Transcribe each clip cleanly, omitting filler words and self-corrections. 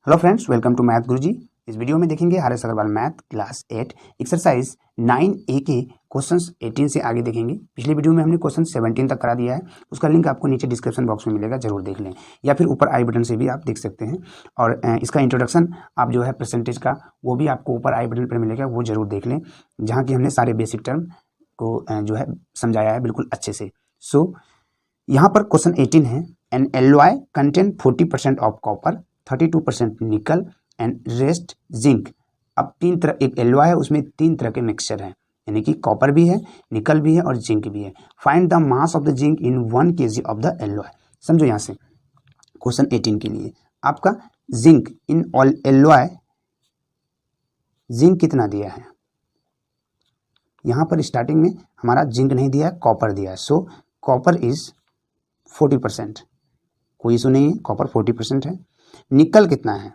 Hello friends, welcome to math Guruji. इस video में देखेंगे R S. Agarwal math class 8 exercise 9A के क्वेश्चंस 18 से आगे देखेंगे। पिछले वीडियो में हमने क्वेश्चन 17 तक करा दिया है, उसका लिंक आपको नीचे डिस्क्रिप्शन बॉक्स में मिलेगा, जरूर देख लें, या फिर ऊपर आई बटन से भी आप देख सकते हैं। और इसका इंट्रोडक्शन आप जो है परसेंटेज का, वो भी आपको ऊपर आई बटन पर मिलेगा, वो जरूर देख लें, जहाँ की हमने सारे बेसिक टर्म को जो है समझाया है बिल्कुल अच्छे से। सो यहाँ पर क्वेश्चन 18 है, N alloy contain 40% of copper, 32% निकल एंड रेस्ट जिंक। अब तीन तरह, एक एलॉय है, उसमें तीन तरह के मिक्सचर हैं, यानी कि कॉपर भी है, निकल भी है और जिंक भी है। Find the mass of the zinc in 1 kg of the alloy. समझो यहाँ से क्वेश्चन 18 के लिए आपका zinc in all alloy, zinc कितना दिया है। यहाँ पर स्टार्टिंग में हमारा जिंक नहीं दिया है, कॉपर दिया है। सो कॉपर इज 40%, कोई इशू नहीं है, कॉपर 40% है। निकल कितना है,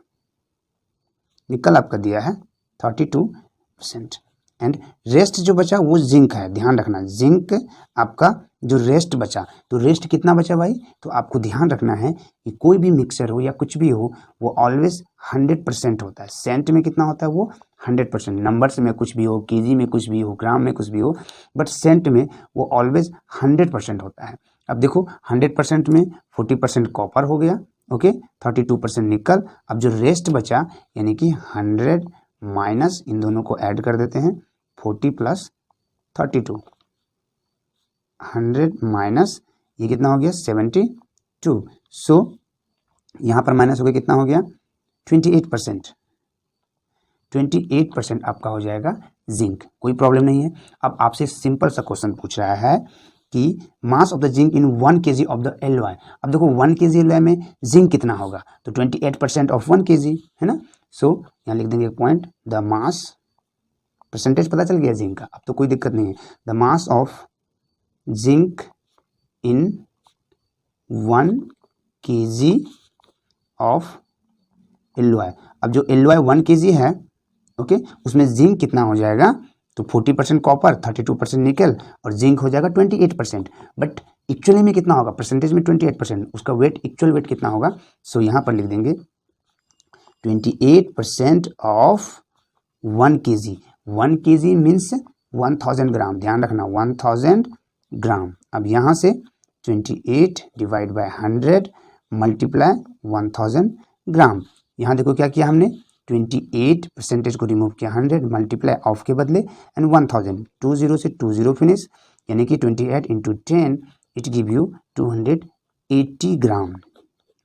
निकल आपका दिया है 32%। एंड रेस्ट जो बचा वो जिंक है, ध्यान रखना, जिंक आपका जो रेस्ट बचा, तो रेस्ट कितना बचा भाई, तो आपको ध्यान रखना है कि कोई भी मिक्सचर हो या कुछ भी हो, वो ऑलवेज 100% होता है। सेंट में कितना होता है, वो 100%। नंबर्स में कुछ भी हो, केजी में कुछ भी हो, ग्राम में कुछ भी हो, बट सेंट में वो ऑलवेज 100% होता है। अब देखो 100% में 40% कॉपर हो गया, ओके, 32% निकल। अब जो रेस्ट बचा, यानी कि 100 माइनस, इन दोनों को ऐड कर देते हैं, 40 प्लस 32, 100 माइनस ये कितना हो गया 72। सो यहाँ पर माइनस हो गया, कितना हो गया 28%। 28% आपका हो जाएगा जिंक, कोई प्रॉब्लम नहीं है। अब आपसे सिंपल सा क्वेश्चन पूछ रहा है कि mass of the zinc in 1 kg of the alloy. अब देखो 1 kg एलॉय में जिंक कितना होगा, तो 28% ऑफ 1 kg है ना। सो यहाँ लिख देंगे पॉइंट, द मास, परसेंटेज पता चल गया जिंक का, अब तो कोई दिक्कत नहीं है। The mass of zinc in 1 kg of alloy. अब जो एलॉय 1 kg है, ओके, उसमें जिंक कितना हो जाएगा, तो 40% कॉपर, 32% निकल, और जिंक हो जाएगा 28%। बट एक्चुअली में कितना होगा, परसेंटेज में 28%, उसका वेट, एक्चुअल वेट कितना होगा। सो यहाँ पर लिख देंगे 28% ऑफ 1 kg। 1 kg मीन्स 1000 ग्राम, ध्यान रखना 1000 ग्राम। अब यहाँ से 28 डिवाइड बाय 100 मल्टीप्लाई 1000 ग्राम। यहाँ देखो क्या किया हमने, 28% को रिमूव किया, 100 मल्टीप्लाई ऑफ के बदले एंड 1000, 20 से 20 फिनिश, यानी कि 28 into 10 it give you 280 gram.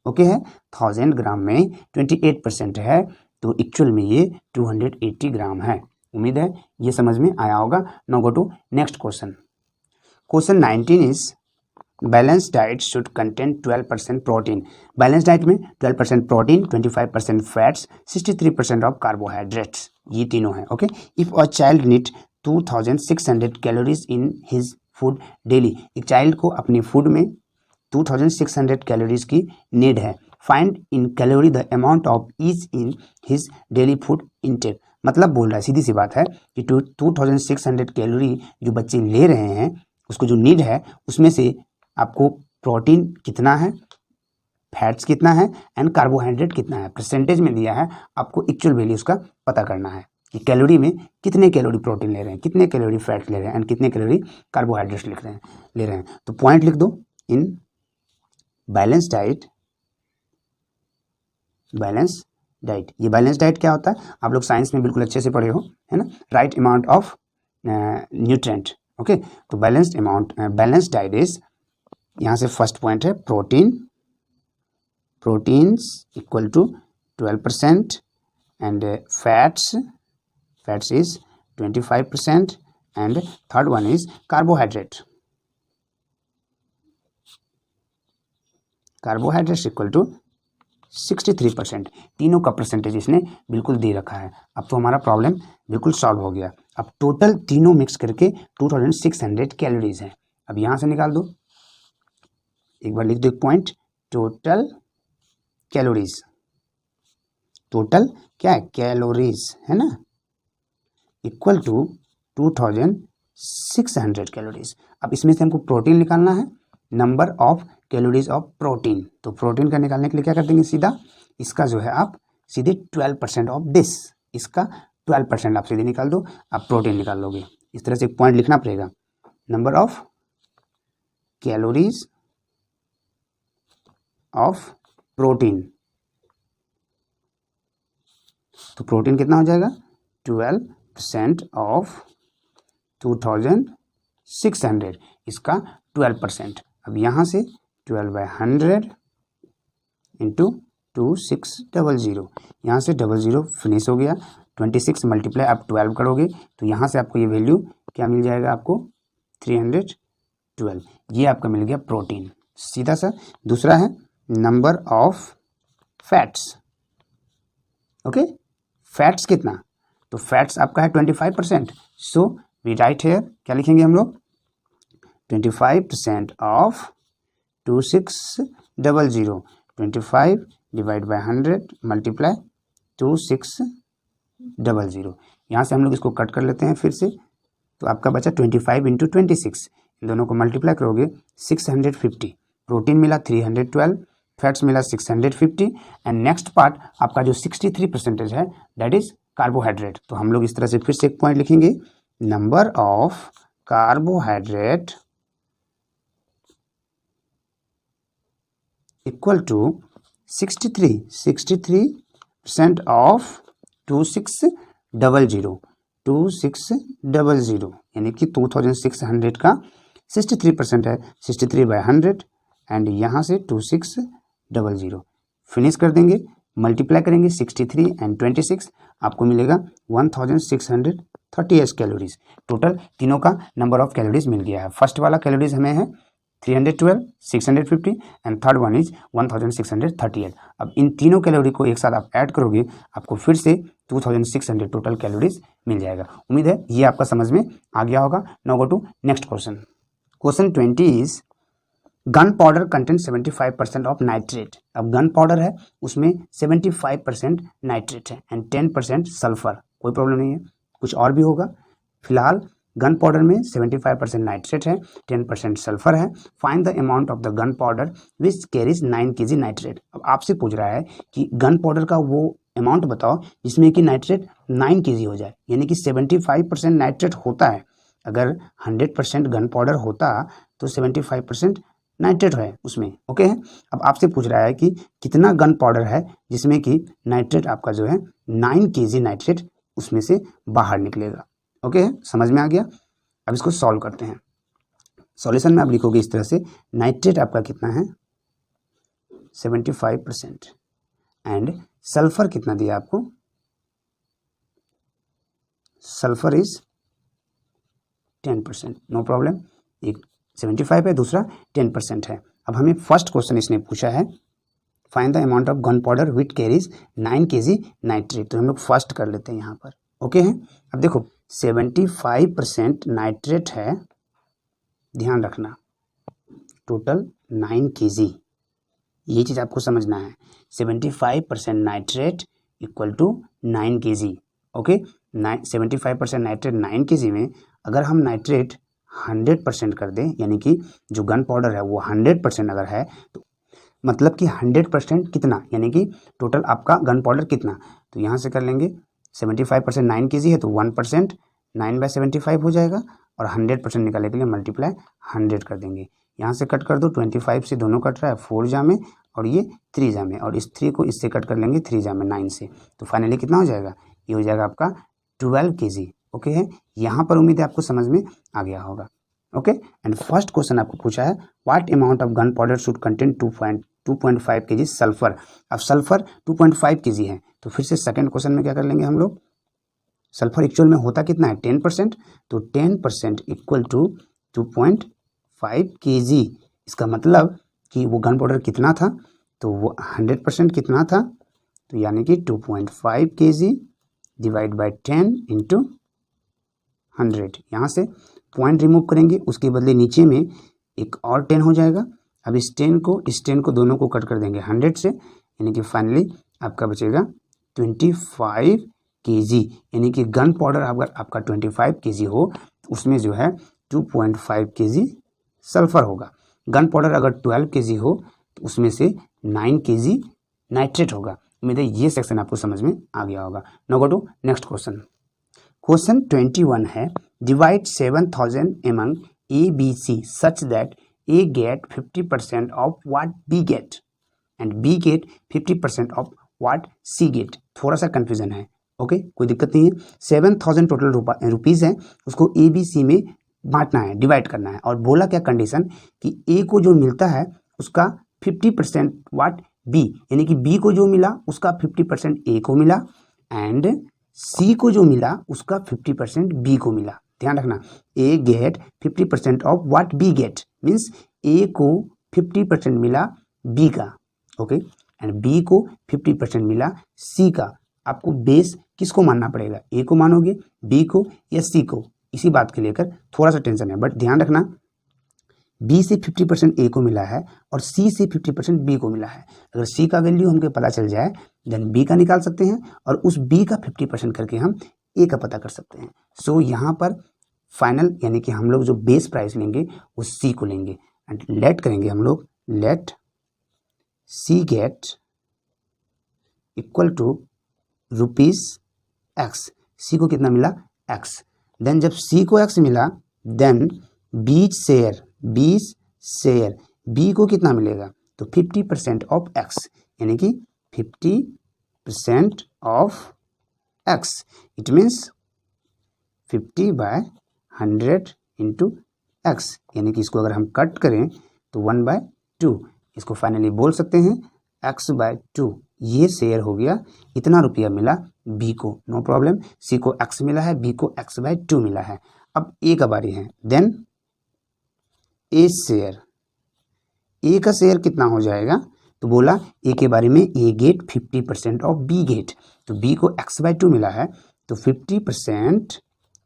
Okay है, 1000 ग्राम में 28% है, तो एक्चुअल में ये 280 ग्राम है। उम्मीद है ये समझ में आया होगा। Now go to next question. Question 19 is balance diet should contain 12% protein. Balance diet में 12% प्रोटीन, 25% फैट्स, 63% ऑफ कार्बोहाइड्रेट्स, ये तीनों हैं। Okay, if a child need 2600 calories in his food daily, एक चाइल्ड को अपने फूड में 2600 कैलोरीज की need है। Find in calorie the amount of each in his daily food intake. मतलब बोल रहा है, सीधी सी बात है कि 2600 कैलोरी जो बच्चे ले रहे हैं, उसको जो नीड है, उसमें से आपको प्रोटीन कितना है, फैट्स कितना है एंड कार्बोहाइड्रेट कितना है, परसेंटेज में दिया है, आपको एक्चुअल वैल्यू उसका पता करना है कि कैलोरी में कितने कैलोरी प्रोटीन ले रहे हैं, कितने कैलोरी फैट ले रहे हैं एंड कितने कैलोरी कार्बोहाइड्रेट्स ले रहे हैं। तो पॉइंट लिख दो, in balance diet, balance diet, ये बैलेंस डाइट क्या होता है, आप लोग साइंस में बिल्कुल अच्छे से पढ़े हो, है ना, right amount of nutrient. Okay, तो balanced amount, balance diet is, यहाँ से फर्स्ट पॉइंट है protein, proteins equal to 12% and fats, fats is 25% and third one is carbohydrate, carbohydrates equal to 63%। तीनों का परसेंटेज इसने बिल्कुल दे रखा है। अब तो हमारा प्रॉब्लम बिल्कुल सॉल्व हो गया। अब टोटल तीनों मिक्स करके 2600 कैलोरीज हैं। अब यहाँ से निकाल दो, एक बार लिख दो एक पॉइंट, टोटल कैलोरीज, टोटल क्या है, कैलोरीज है ना, इक्वल टू 2600 कैलोरीज। अब इसमें से हमको प्रोटीन निकालना है, number of calories of protein. तो प्रोटीन का निकालने के लिए क्या कर देंगे, सीधा इसका जो है आप सीधे 12% ऑफ दिस, इसका 12% आप सीधे निकाल दो, आप प्रोटीन निकाल लोगे। इस तरह से एक पॉइंट लिखना पड़ेगा, number of calories of protein. तो प्रोटीन कितना हो जाएगा 12% ऑफ 2600, इसका 12%। अब यहाँ से 12/100 इंटू 2600, यहाँ से 00 फिनिश हो गया। 26 मल्टीप्लाई आप 12 करोगे तो यहाँ से आपको ये वैल्यू क्या मिल जाएगा, आपको 312। ये आपका मिल गया प्रोटीन, सीधा सा। दूसरा है number of fats. Okay, fats कितना, तो फैट्स आपका है 25%। सो वी राइट हेयर, क्या लिखेंगे हम लोग, 25% ऑफ 2600, 25 डिवाइड बाय 100 मल्टीप्लाई 2600। यहाँ से हम लोग इसको कट कर लेते हैं फिर से, तो आपका बचा 25 इंटू 26, इन दोनों को मल्टीप्लाई करोगे 650। प्रोटीन मिला 312, फैट्स मिला 650, एंड नेक्स्ट पार्ट आपका जो 63% है दैट इज कार्बोहाइड्रेट। तो हम लोग इस तरह से फिर से एक पॉइंट लिखेंगे, number of carbohydrate equal to 63% of 2600, यानी कि 2600 का 63% है, 63/100 एंड यहाँ से 2600 फिनिश कर देंगे, मल्टीप्लाई करेंगे 63 एंड 26, आपको मिलेगा 1638 कैलोरीज। टोटल तीनों का नंबर ऑफ कैलोरीज मिल गया है। फर्स्ट वाला कैलोरीज हमें है 312, 650 एंड थर्ड वन इज 1638। अब इन तीनों कैलोरी को एक साथ आप ऐड करोगे, आपको फिर से 2600 टोटल कैलोरीज मिल जाएगा। उम्मीद है ये आपका समझ में आ गया होगा। Now go to next question. Question 20 is gun powder content 75% of nitrate. अब गन पाउडर है उसमें 75% नाइट्रेट है एंड 10% सल्फर। कोई प्रॉब्लम नहीं है, कुछ और भी होगा। फिलहाल गन पाउडर में 75% नाइट्रेट है, 10% सल्फर है। Find the amount of the gun powder which carries 9 kg nitrate. अब आपसे पूछ रहा है कि गन पाउडर का वो अमाउंट बताओ जिसमें कि नाइट्रेट 9 kg हो जाए, यानी कि 75% नाइट्रेट होता है। अगर 100% गन पाउडर होता तो 75% नाइट्रेट है उसमें। ओके है, अब आपसे पूछ रहा है कि कितना गन पाउडर है जिसमें कि नाइट्रेट आपका जो है 9 kg नाइट्रेट उसमें से बाहर निकलेगा। ओके है, समझ में आ गया। अब इसको सॉल्व करते हैं। सॉल्यूशन में आप लिखोगे इस तरह से, नाइट्रेट आपका कितना है 75% एंड सल्फर कितना दिया आपको, सल्फर इज 10%। नो प्रॉब्लम, एक 75 है, दूसरा 10% है। अब हमें फर्स्ट क्वेश्चन इसने पूछा है find the amount of gun powder which carries 9 kg nitrate. तो हम लोग फर्स्ट कर लेते हैं यहाँ पर। ओके है, अब देखो 75% नाइट्रेट है, ध्यान रखना, टोटल 9 kg, ये चीज़ आपको समझना है। 75% nitrate equal to 9 kg। Okay, 75% nitrate 9 kg में अगर हम नाइट्रेट 100% कर दें, यानी कि जो गन पाउडर है वो 100% अगर है तो मतलब कि 100% कितना, यानी कि टोटल आपका गन पाउडर कितना। तो यहाँ से कर लेंगे 75% 9 kg है तो 1% 9/75 हो जाएगा और 100% निकालने के लिए मल्टीप्लाई 100 कर देंगे। यहाँ से कट कर दो, 25 से दोनों कट रहा है, 4 जा में और ये 3 जा में, और इस 3 को इससे कट कर लेंगे 3 जा में 9 से। तो फाइनली कितना हो जाएगा, ये हो जाएगा आपका 12 kg। ओके है, यहाँ पर उम्मीद है आपको समझ में आ गया होगा। ओके, एंड फर्स्ट क्वेश्चन आपको पूछा है what amount of gun powder should contain 2.5 kg sulphur. अब सल्फर 2.5 kg है, तो फिर से सेकंड क्वेश्चन में क्या कर लेंगे हम लोग, सल्फर एक्चुअल में होता कितना है 10%, तो 10% इक्वल टू 2.5 kg। इसका मतलब कि वो गन पाउडर कितना था, तो वो 100% कितना था, तो यानी कि 2.5 kg डिवाइड बाई 10 इंटू 100। यहाँ से पॉइंट रिमूव करेंगे, उसके बदले नीचे में एक और 10 हो जाएगा। अब इस 10 को दोनों को कट कर देंगे 100 से, यानी कि फाइनली आपका बचेगा 25 kg। यानी कि गन पाउडर अगर आपका 25 kg हो तो उसमें जो है 2.5 kg सल्फर होगा। गन पाउडर अगर 12 kg हो तो उसमें से 9 kg नाइट्रेट होगा। उम्मीद है ये सेक्शन आपको समझ में आ गया होगा। Now go to next question. Question 21 है, divide 7000 among A B C such that A get 50% of what B get and B get 50% of what C get. थोड़ा सा कंफ्यूजन है, ओके कोई दिक्कत नहीं है। 7000 टोटल रुपीज़ है, उसको ए बी सी में बांटना है, डिवाइड करना है, और बोला क्या कंडीशन कि ए को जो मिलता है उसका 50% व्हाट बी, यानी कि बी को जो मिला उसका 50% ए को मिला एंड सी को जो मिला उसका 50% बी को मिला। ध्यान रखना, A get 50% of what B get means A को 50% मिला बी का, ओके, एंड बी को 50% मिला सी का। आपको बेस किसको मानना पड़ेगा, ए को मानोगे, बी को या सी को, इसी बात के लेकर थोड़ा सा टेंशन है। बट ध्यान रखना, बी से 50% ए को मिला है और सी से 50% बी को मिला है। अगर सी का वैल्यू हमको पता चल जाए देन बी का निकाल सकते हैं और उस बी का 50% करके हम ए का पता कर सकते हैं। सो यहाँ पर फाइनल यानी कि हम लोग जो बेस प्राइस लेंगे वो सी को लेंगे एंड लेट करेंगे हम लोग, let C get equal to rupees X. C को कितना मिला, एक्स। देन जब सी को एक्स मिला देन बी शेयर बी को कितना मिलेगा, तो 50% ऑफ एक्स, यानी कि 50% of x. It means 50/100 into x, यानी कि इसको अगर हम कट करें तो 1/2, इसको फाइनली बोल सकते हैं x/2। ये शेयर हो गया, इतना रुपया मिला बी को, नो प्रॉब्लम। सी को x मिला है, बी को x/2 मिला है। अब ए का बारी है, देन ए शेयर, ए का शेयर कितना हो जाएगा, तो बोला ए के बारे में ए गेट 50% ऑफ बी गेट, तो बी को x/2 मिला है तो 50%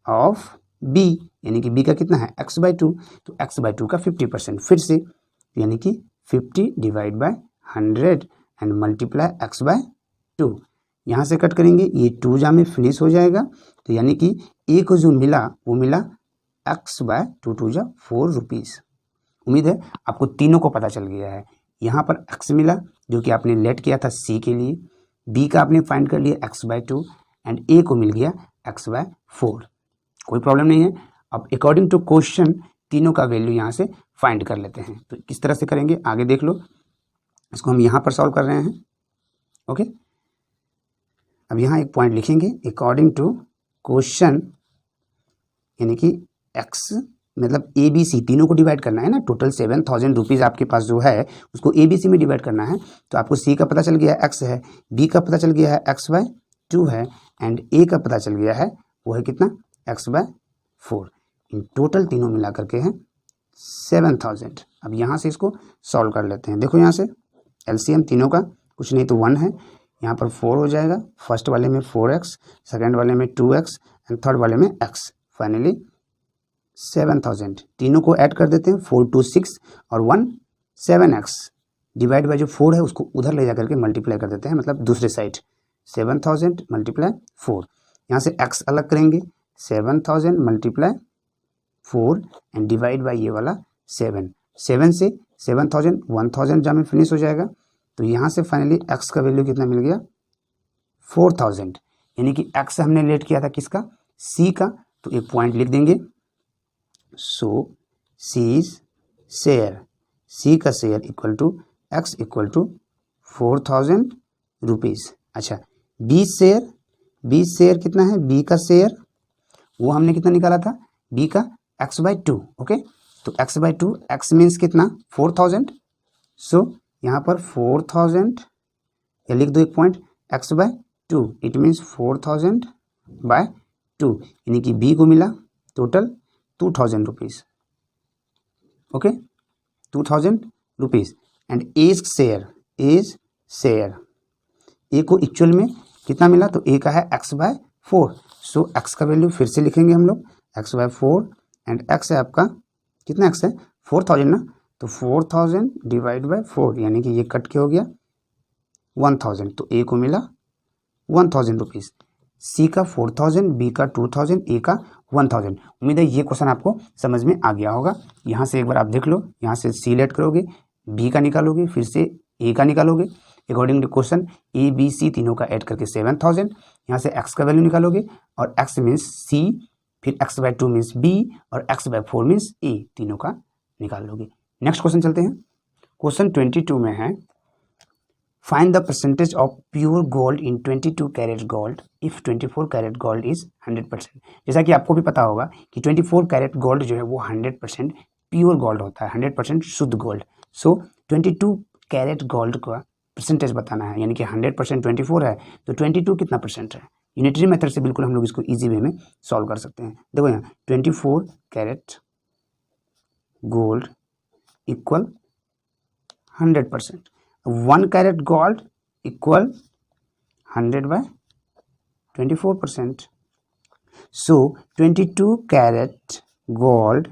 ऑफ बी, यानी कि बी का कितना है x/2, तो x/2 का 50% फिर से, यानी कि 50/100 एंड मल्टीप्लाई x/2। यहाँ से कट करेंगे, ये 2 जा में फिनिश हो जाएगा, तो यानी कि ए को जो मिला वो मिला x/2, 2 जा 4 रुपीज़। उम्मीद है आपको तीनों को पता चल गया है। यहाँ पर x मिला जो कि आपने लेट किया था सी के लिए, बी का आपने फाइंड कर लिया x/2 एंड ए को मिल गया x/4। कोई प्रॉब्लम नहीं है। अब अकॉर्डिंग टू क्वेश्चन तीनों का वैल्यू यहाँ से फाइंड कर लेते हैं। तो किस तरह से करेंगे आगे देख लो, इसको हम यहाँ पर सॉल्व कर रहे हैं, ओके। अब यहाँ एक पॉइंट लिखेंगे, अकॉर्डिंग टू क्वेश्चन, यानी कि x मतलब ए बी सी तीनों को डिवाइड करना है ना। टोटल 7000 रुपीज़ आपके पास जो है उसको ए बी सी में डिवाइड करना है। तो आपको सी का पता चल गया x है, बी का पता चल गया है x/2 है एंड ए का पता चल गया है वो है कितना x/4। इन टोटल तीनों मिला करके हैं 7000। अब यहाँ से इसको सॉल्व कर लेते हैं। देखो यहाँ से एलसीएम तीनों का कुछ नहीं तो 1 है, यहाँ पर 4 हो जाएगा। फर्स्ट वाले में 4x, सेकेंड वाले में 2x एंड थर्ड वाले में x, फाइनली 7000। तीनों को ऐड कर देते हैं, 4 2 6 और 1 7x डिवाइड बाई जो 4 है उसको उधर ले जा करके मल्टीप्लाई कर देते हैं, मतलब दूसरे साइड 7000 मल्टीप्लाई 4। यहाँ से x अलग करेंगे, 7000 मल्टीप्लाई 4 एंड डिवाइड बाई ये वाला 7। 7 से 7000 1000 जा में फिनिश हो जाएगा। तो यहाँ से फाइनली x का वैल्यू कितना मिल गया 4000, यानी कि x हमने लेट किया था किसका, c का। तो एक पॉइंट लिख देंगे, सो सीज शेयर, सी का share equal to x equal to 4000 rupees. अच्छा बी शेयर कितना है, बी का शेयर वो हमने कितना निकाला था, बी का x/2, ओके। तो x/2, x मीन्स कितना 4000। सो यहाँ पर 4000 या लिख दो एक पॉइंट x/2, इट मीन्स 4000/2, यानी कि बी को मिला total 2000 rupees, okay 2000 rupees. And A's share A को एक्चुअल में कितना मिला, तो ए का है x/4। सो x का वैल्यू फिर से लिखेंगे हम लोग x/4 एंड x है आपका कितना, x है 4000 ना, तो 4000 डिवाइड बाई 4, यानी कि ये कट के हो गया 1000, तो ए को मिला 1000 रुपीज़। सी का 4000, बी का 2000, ए का 1000। उम्मीद है ये क्वेश्चन आपको समझ में आ गया होगा। यहाँ से एक बार आप देख लो, यहाँ से सी लेट करोगे, बी का निकालोगे, फिर से ए का निकालोगे, according to question A B C तीनों का ऐड करके 7000, यहाँ से x का वैल्यू निकालोगे और x मीन्स c, फिर x/2 मीन्स b और x/4 मीन्स a, तीनों का निकाल लोगे। नेक्स्ट क्वेश्चन चलते हैं। क्वेश्चन 22 में है find the percentage of pure gold in 22 carat gold if 24 carat gold is 100%। जैसा कि आपको भी पता होगा कि 24 कैरेट गोल्ड जो है वो 100% प्योर गोल्ड होता है, 100% शुद्ध गोल्ड। सो 22 कैरेट गोल्ड का परसेंटेज बताना है, यानी कि 100% 24 है तो 22 कितना परसेंट है। यूनिटरी मेथड से बिल्कुल हम लोग इसको इजी वे में सॉल्व कर सकते हैं। देखो यहाँ 24 carat gold equal 100%, 1 carat gold equal 100/24%। So 22 carat gold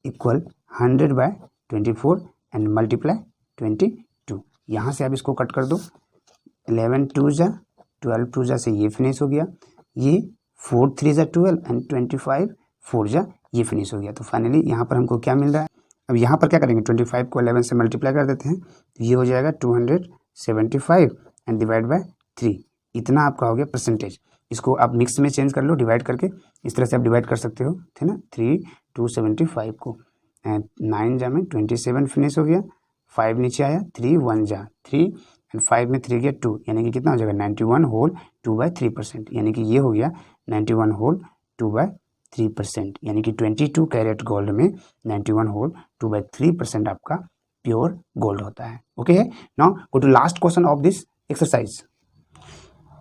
equal 100/24 and multiply 22। यहाँ से आप इसको कट कर दो, 11 2 जा 12 2 जा से ये फिनिश हो गया, ये 4 3 जा 12 एंड 25 4 जा ये फिनिश हो गया। तो फाइनली यहाँ पर हमको क्या मिल रहा है। अब यहाँ पर क्या करेंगे, 25 को 11 से मल्टीप्लाई कर देते हैं तो ये हो जाएगा 275 एंड डिवाइड बाय 3, इतना आपका हो गया परसेंटेज। इसको आप मिक्स में चेंज कर लो, डिवाइड करके इस तरह से आप डिवाइड कर सकते हो, थे ना। 3 275 को 9 जा में 27 फिनिश हो गया, 5 नीचे आया, 3 1 जा 3 एंड 5 में 3 गया 2, यानी कि कितना हो जाएगा 91 होल 2/3%, यानी कि ये हो गया 91 होल 2/3%, यानी कि 22 कैरेट गोल्ड में 91 होल 2/3% आपका प्योर गोल्ड होता है। ओके है। Now go to last question of this exercise.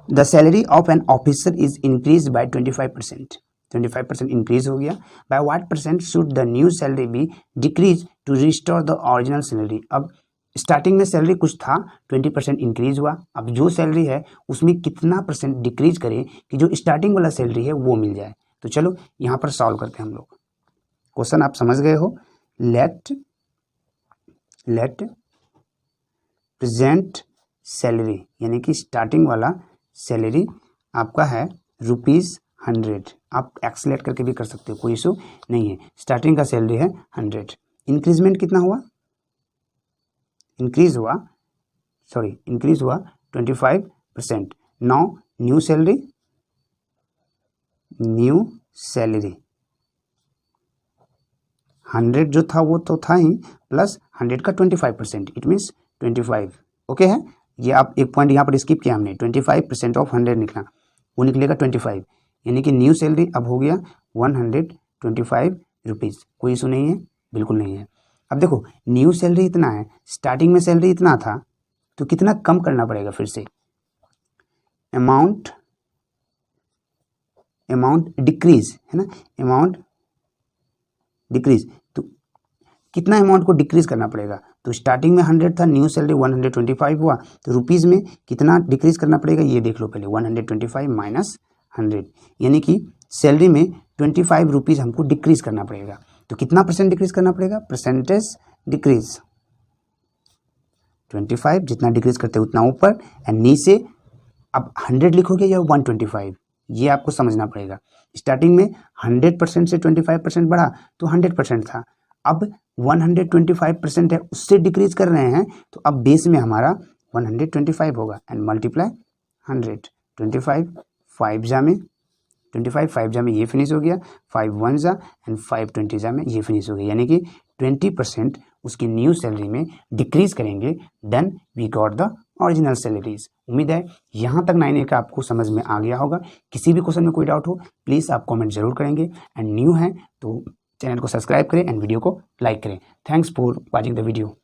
The salary of an officer is increase by 25%, 25% increase हो गया। By what percent should the new salary be decrease to restore the original salary. अब starting में salary कुछ था, 20% increase हुआ, अब जो salary है उसमें कितना परसेंट डिक्रीज करें कि जो स्टार्टिंग वाला सैलरी है वो मिल जाए। तो चलो यहाँ पर सॉल्व करते हैं हम लोग। क्वेश्चन आप समझ गए हो। लेट प्रेजेंट सैलरी, यानी कि स्टार्टिंग वाला सैलरी आपका है ₹100। आप एक्सलेट करके भी कर सकते हो, कोई इशू नहीं है। स्टार्टिंग का सैलरी है 100, इंक्रीजमेंट कितना हुआ, इंक्रीज हुआ 25%। नाउ न्यू सैलरी 100 जो था वो तो था ही, प्लस 100 का 25%, इट मीन्स 25। ओके है। ये आप एक पॉइंट यहाँ पर स्किप किया हमने, 25% ऑफ 100 निकला, वो निकलेगा 25, यानी कि न्यू सैलरी अब हो गया 125 रुपीज़। कोई इशू नहीं है, बिल्कुल नहीं है। अब देखो न्यू सैलरी इतना है, स्टार्टिंग में सैलरी इतना था, तो कितना कम करना पड़ेगा फिर से। अमाउंट डिक्रीज है ना, अमाउंट डिक्रीज, तो कितना अमाउंट को डिक्रीज करना पड़ेगा। तो स्टार्टिंग में 100 था, न्यू सैलरी 125 हुआ, तो रुपीज़ में कितना डिक्रीज करना पड़ेगा ये देख लो पहले। 125 माइनस 100, यानी कि सैलरी में 25 रुपीज़ हमको डिक्रीज करना पड़ेगा। तो कितना परसेंट डिक्रीज करना पड़ेगा, परसेंटेज डिक्रीज 25, जितना डिक्रीज करते हैं उतना ऊपर, एंड नीचे अब 100 लिखोगे या 125, ये आपको समझना पड़ेगा। स्टार्टिंग में 100% से 25% बढ़ा तो 100% था, अब 125% है, उससे डिक्रीज कर रहे हैं, तो अब बेस में हमारा 125 होगा एंड मल्टीप्लाई 100, 25 5 जा में 25 5 जा में ये फिनिश हो गया, 5 1 जा एंड 5 20 जा में ये फिनिश हो गया, यानी कि 20% उसकी न्यू सैलरी में डिक्रीज करेंगे, then we got the original salaries. उम्मीद है यहाँ तक 9A का आपको समझ में आ गया होगा। किसी भी क्वेश्चन में कोई डाउट हो प्लीज़ आप कमेंट जरूर करेंगे, एंड न्यू है तो चैनल को सब्सक्राइब करें एंड वीडियो को लाइक करें। Thanks for watching the video.